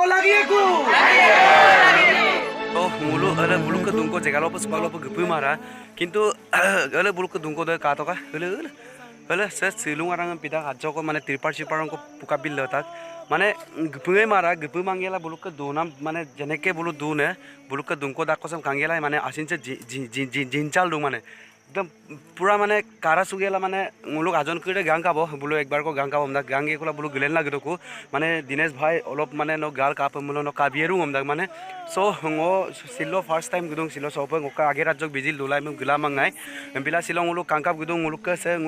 lagi aku. Oh, mulu ada bulu ke dungko jaga lopo sepak lopo gepu mara. Kintu ada bulu ke dungko deh kato kah? Ada saya silung orang pida kacau ko mana tiripar ko puka bil letak. Mana gepu mara gepu manggela bulu ke donam mana jeneke bulu dune bulu ke dungko dak kosam kanggela mana asin se jincal dung mana. एकदम पूरा माने कारा सुगेला माने मुलुक आजन करे गांग काबो बुलो एक बार को गांग काबो हमदा गांगे कोला बुलो गलेन लागे को माने दिनेश भाई ओलप माने नो गाल काप मुलो नो काबियरु हमदा माने सो हंगो सिलो फर्स्ट टाइम गुदुं सिलो सोप ओका आगे राज्य बिजिल दुलाय म गला मंगाय बिला सिलो मुलुक कांकाप गुदुं मुलुक से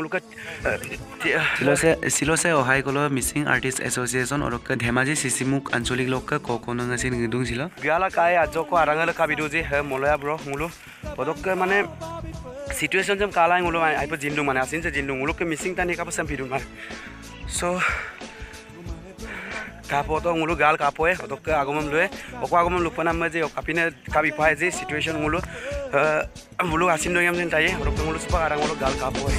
सिलो से ओहाय कोलो मिसिंग आर्टिस्ट एसोसिएशन और का धेमाजी सिसिमुक आंचलिक लोक का कोकोनो नसिन गुदुं सिलो गाला काय आजो को आरांगल काबिदु जे हे मोलया ब्रो मुलु पदक माने situation jam kala ngulo ai pa jindu mane asin se jindu ngulo ke missing tani ka pasam pidun mar so kapo to ngulo gal kapo e odok agomam loe oko agomam lupana ma je kapine kabi pae je situation ngulo ngulo asin doyam jen tai odok ngulo supa arang ngulo gal kapo e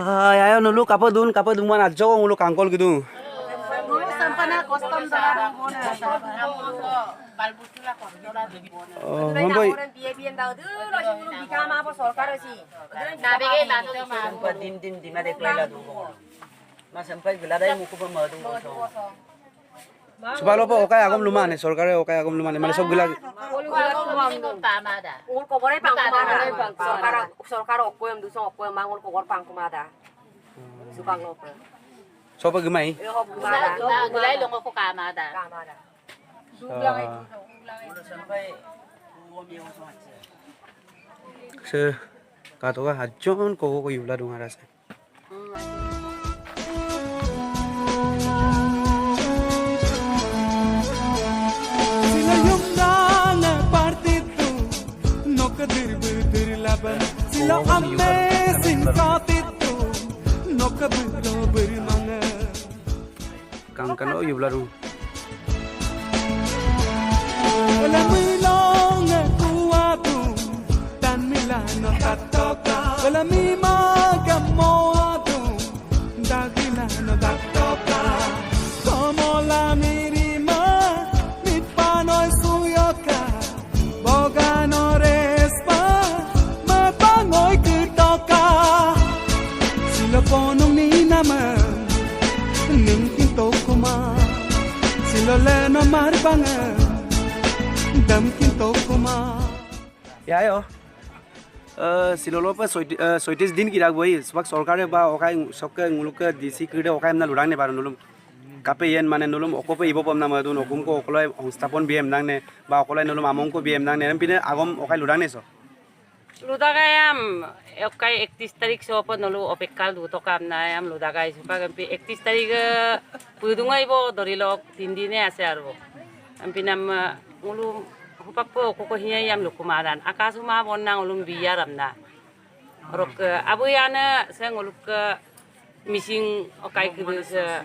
ayo nulu kapo dun mana ajo ngulu kangkol gitu. Oh, mamboy. Sebab apa okai agam lumayan, sorkare okai agam lumayan, mana sob gila. Sopa gemai? Gulay long ako kamada. Se kato ka hajon ko yula dong aras. Sila yung dana partido no kadir bedir laban sila amazing partido no kabilo berimanga Kangkano yula dong. wala milong kuwatu tan milano katoka wala mi magamoatu dagilano katoka como la mirima mi panoy suyoka bogano respa mapangoy kitoka sila ponong ni naman ning kinto kuma sila leno marbangan dam kinto kuma Ya yo. Silolo pa 30 दिन की राग वही सबक सरकारे बा okay सबके मुलुक DC क्रीडे okay हमना लुरांग ने बार नुलुम कापे येन माने नुलुम ओकोपे इबो पमना मदुन ओकुम को ओकलाय संस्थापन बीएम नांग ने बा ओकलाय नुलुम आमंग को बीएम नांग ने पिने आगम ओकाय लुरांग ने सो Ludagayam okay 31 tarik so pa nulu opekal duto kam na am ludagay so pag 31 tarik pudungay bo dorilok tindine ase arbo am pinam ngulu hupak po ko hiya yam lukumadan akasuma bonna ngulum biyaram na rok abuyana sa nguluk missing okay kudu sa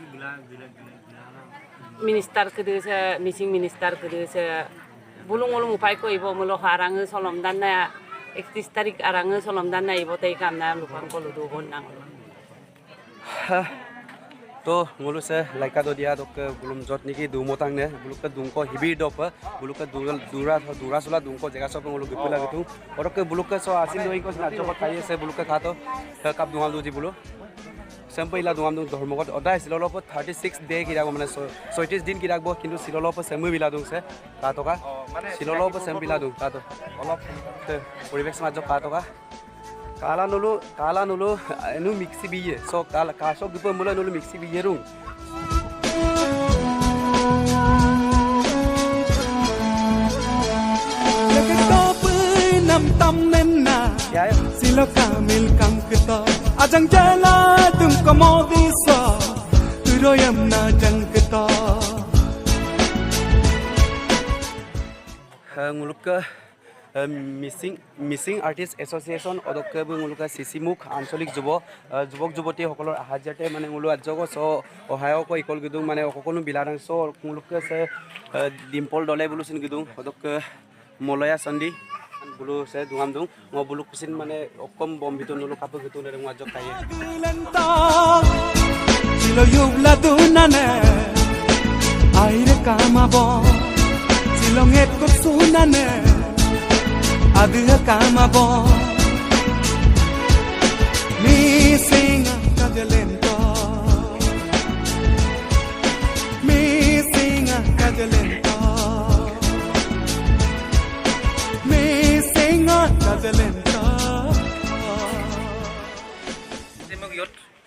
minister kudu sa missing minister kudu sa bulung ngulum upay ko ibo mulo harang solom dan na 31 tarik arang solom dan na ibo tay kam na lupang ko ludo bonnang तो मुलुक से लाइका दो दिया तो बुलुम जत निकी दुमोतांग ने बुलुक का दुंको heebie डप बुलुक का दूरा सुला दुंको जगह सब मुलुक गपिला गतु और के बुलुक का सो आसिन दोई को ना जब खाइए से बुलुक का खातो कप दुंगाल दो जी बुलो सेम्पइला दुंगाम दुं धर्मगत अदाय सिलोलो प 36 डे की रागो माने 36 दिन की रागबो किंतु सिलोलो प सेमु बिला दुं से कातो का सिलोलो प सेम बिला दुं कातो অলপ परिवेश समाज कातो का काला नुलो एनु मिक्सी बिये सो काला कासो गुपो मुला नुलो मिक्सी बिये रुं Leketop nam tam nenna silo kamil kam kita ajang jala tum komodi so turoyam na jang kita nguluk Mising artist association অধ্যক্ষ মোলোকে চিচি মুখ আঞ্চলিক যুৱক যুৱতীসকলৰ সাহায্যতে মানে মোলো আজক চ সহায়ক ইকল গিদুং মানে সকলো বিলাদাং চ মোলোকে আছে ডিম্পল দলে বোলো চিন গিদুং অধ্যক্ষ মলয়া Chandi bulu saya dungam dung mau bulu kusin mana okom bom itu nulu kapu gitu dari ngajak kaya silo yubla dunane aire kama bo silo nget kut sunane adha kama bo mi singa kajalento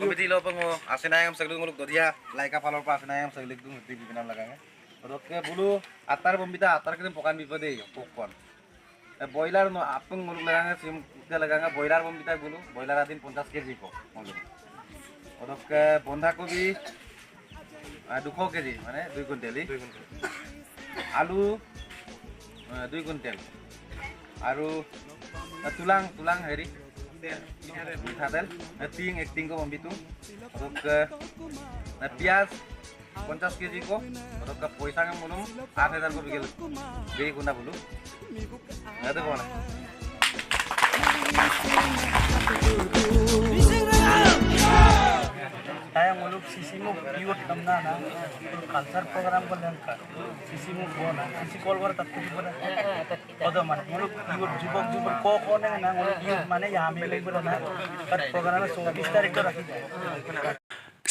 Komiti lo pengo asenayam segala nguluk dodia laika falor pa asenayam segala itu ngerti di pinam lagangnya. Oke bulu atar bombita atar kita pokan bipade pokon. Boiler no apeng nguluk lagangnya sim kita lagangnya boiler bombita bulu boiler adin 50 kg ko. Oke bondha kobi 200 kg মানে 2 কুইন্টালি আলু 2 quintal আৰু তুলাং হেৰি মিঠাতেল টিং को बम्बितुं पियाज 50 KG को पैसा के बोलूं 8000 को बिगल बेई गुना बोलूं ada कौन saya muluk sisimu piwat tamna na culture program ko lang ka sisimu bona sisi call war takku bona odo man muluk piwat jubok ko na muluk piwat mane yame lai bona na par program 24 तारीख को रखी जाए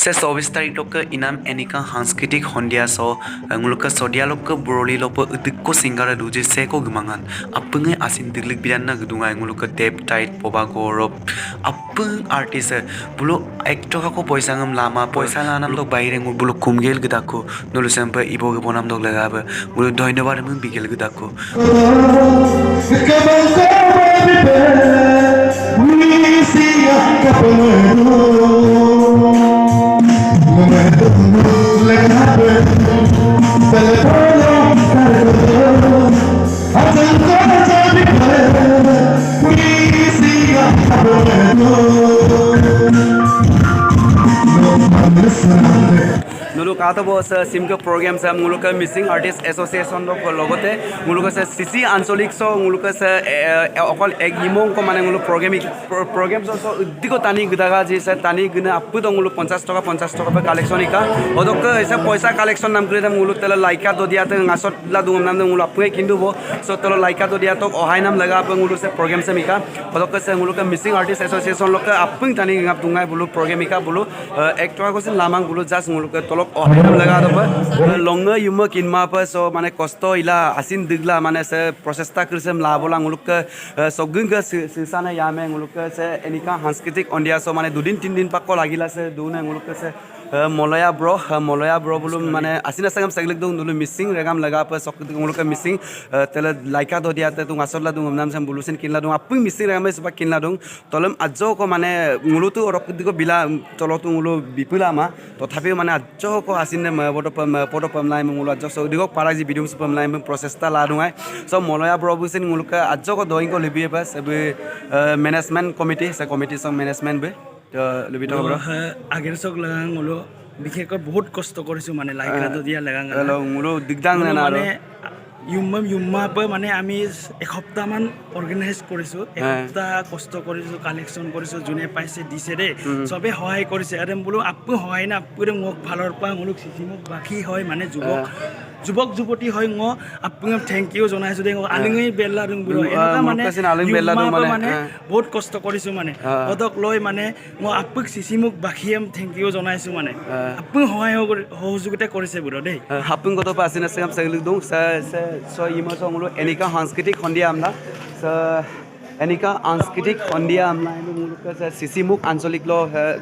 से 24 तारीख लोग इनाम Aneka सांस्कृतिक हंडिया सो अंगुलक सोडिया लोग बुरोली लोग उदिको सिंगार दूजे से को गमंगन अपने आसिन दिल्ली बिराना गदुंगा अंगुलक टेप टाइट पोबा गौरव अपन आर्टिस्ट बुलो एक्टर को पैसा गम लामा पैसा लानाम लोग बाहर अंगुल बुलो कुमगेल गदाको नोलो सेंपर इबो के बोनाम लोग लगाब बुलो धन्यवाद हम बिगेल गदाको Nulu kata bahwa simke program saya mengulukan missing artist association logote mengulukan saya sisi ansolik so mengulukan saya okol egimong ko mana menguluk program so diko tani gudaga ji saya tani guna apu dong menguluk 50 toka per collection ika odok saya poisa collection nam kira menguluk tela laika do dia teng ngasot la dungam nam menguluk apu kindu bo so tela laika do dia tok ohai nam laga apa menguluk saya program saya mika odok saya mengulukan missing artist association loka apu tani ngap tungai bulu program ika bulu ektor ko sin lamang bulu jas menguluk tolok ohayam laga to pa longa yuma kinma pa so mane kosto ila asin digla mane se prosesta krisem labola nguluk sogun ga sisana yame nguluk se enika सांस्कृतिक ondia so mane dudin tin din pakko lagila se dune nguluk se मलया bro बोलो माने आसिना संगम सगलक दो नुलो missing रेगाम लगा पर सक मुलो का missing तेला लाइका दो दिया ते तु आसला दु नाम सम बुलुसिन किनला दु आपु मिसिंग रेगाम सबा किनला दु तलम आजो को माने मुलो तु रक दिको बिला तलो तु मुलो बिपुला मा तथापि माने आजो को आसिने पडो पमलाय मुलो आजो सो दिको पारा जी भिडियो पमलाय प्रोसेसता ला दुआय सो मलया ब्रो बुसिन मुलो का आजो को दोइन को लिबिए पास मैनेजमेंट कमिटी से कमिटी सम मैनेजमेंट बे lebih tahu bro agar sok lagang mulo bikhekor বহুত কষ্ট কৰিছো মানে লাইকা দিয়া লাগাং হ্যালো মুলো দিগদাং না মানে yumma pa মানে আমি এক সপ্তাহ মান অর্গানাইজ কৰিছো এক সপ্তাহ কষ্ট কৰিছো কালেকশন কৰিছো জুনে পাইছে দিছে ৰে সবে সহায় কৰিছে আৰু বলো আপু সহায় না পুৰে মোক ভালৰ পা মুলুক সিসি মোক বাকি হয় মানে যুৱক যুৱতী হয় ম আপোনাক থ্যাংক ইউ জনাইছো দে আলিঙি বেলা ৰং বুলো এনেকা মানে বহুত কষ্ট কৰিছো মানে পদক লৈ মানে ম আপুক সিসি মোক বাকিম থ্যাংক ইউ জনাইছো মানে আপু সহায় সহযোগিতা কৰিছে বুলো দেই হাপুং গতো পাছিনা সেম সেগলিক দং so ima so mulo enika सांस्कृतिक हंडिया amna so enika सांस्कृतिक हंडिया amna mulo ka sisi muk ansolik lo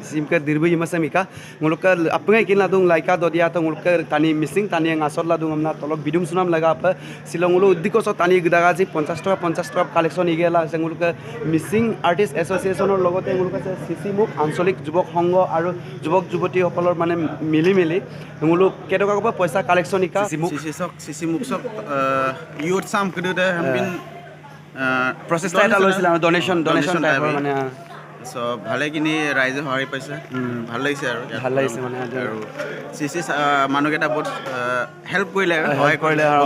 simka dirbu ima semika mulo ka apngai kinla dung laika dodia to mulo ka tani missing tani ngasot la dung amna tolok bidum sunam laga apa silong mulo udiko so tani gudaga ji 50 toka collection igela se mulo ka missing artist association or logote mulo ka sisi muk ansolik jubok hongo aru jubok juboti hokolor mane mili mulo kedoka ko paisa collection ika sisi muk sok youth sam kedu de hampin প্ৰচেষ্টা এটা লৈছিলে আৰু donation টাইপৰ মানে চ' ভালেখিনি ৰাইজে সহায় পাইছে ভাল লাগিছে আৰু ইয়াত ভাল লাগিছে মানে আৰু মানুহকেইটা বহুত হেল্প কৰিলে সহায় কৰিলে আৰু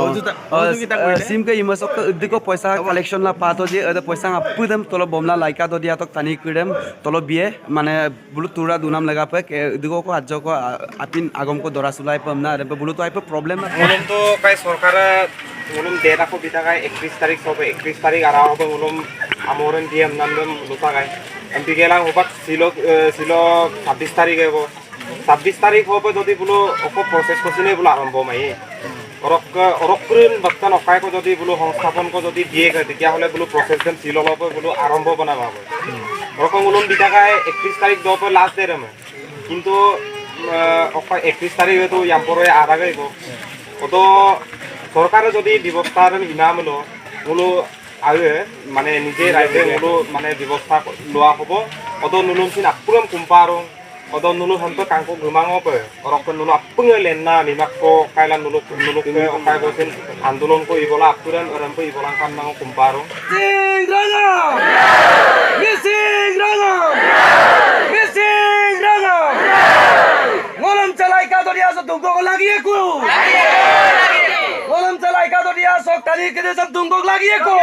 সহযোগিতা কৰিলে सिमके इमसक दिको पैसा कलेक्शन ला पातो जे अदे पैसा अपुदम तलो बमला लाइका दो दिया तो तनी करम तलो बिए माने बुलु तुरा दुनाम लगा पे दिको को आज को आपिन आगम को दरा सुलाई पमना रे बुलु तो आइ प्रॉब्लम मुलुम तो काई सरकारे मुलुम डेटा को बिता काई 31 तारिख सबे 31 तारिख आरा होबे मुलुम आमोरन डीएम नामदम लुता काई एमपी गेला होबात सिलो 26 तारिख हेबो 26 तारिख होबे जदि बुलु ओको प्रोसेस कोसिने बुलु आरंभ माई অৰক্ৰিন বাক্তান অকাইকো যদি বোলো সংস্থাপনকো যদি দিয়ে তেতিয়াহ'লে বোলো প্ৰচেছজন চিললপে বোলো আৰম্ভ বনাব হ'ব ওরকম উলুম বিটাকায় 31 তারিখ দপে লাস্ট ডে রেমে কিন্তু 31 তারিখে তো ইয়াম্পরে আধা গাইব অত সরকারে যদি ব্যবস্থা ইনাম লো বোলো আগে মানে নিজে রাইজে বোলো মানে ব্যবস্থা লোৱা হ'ব অত নুলুম scene আপুরম কুম্পারং 어떤 누누 한번 강고 그망어버 어럭건 누누 앞흥을 냈나 미막고 카일란 누누 어카이고신 안돌론고 이보라 앞으란 어람고 이보랑 깜망어 kumparong Missing Rana Ngolam chalai ka to dia so tungko ko lagi ko Ngolam chalai ka to dia so tari ke sab tungko lagi ko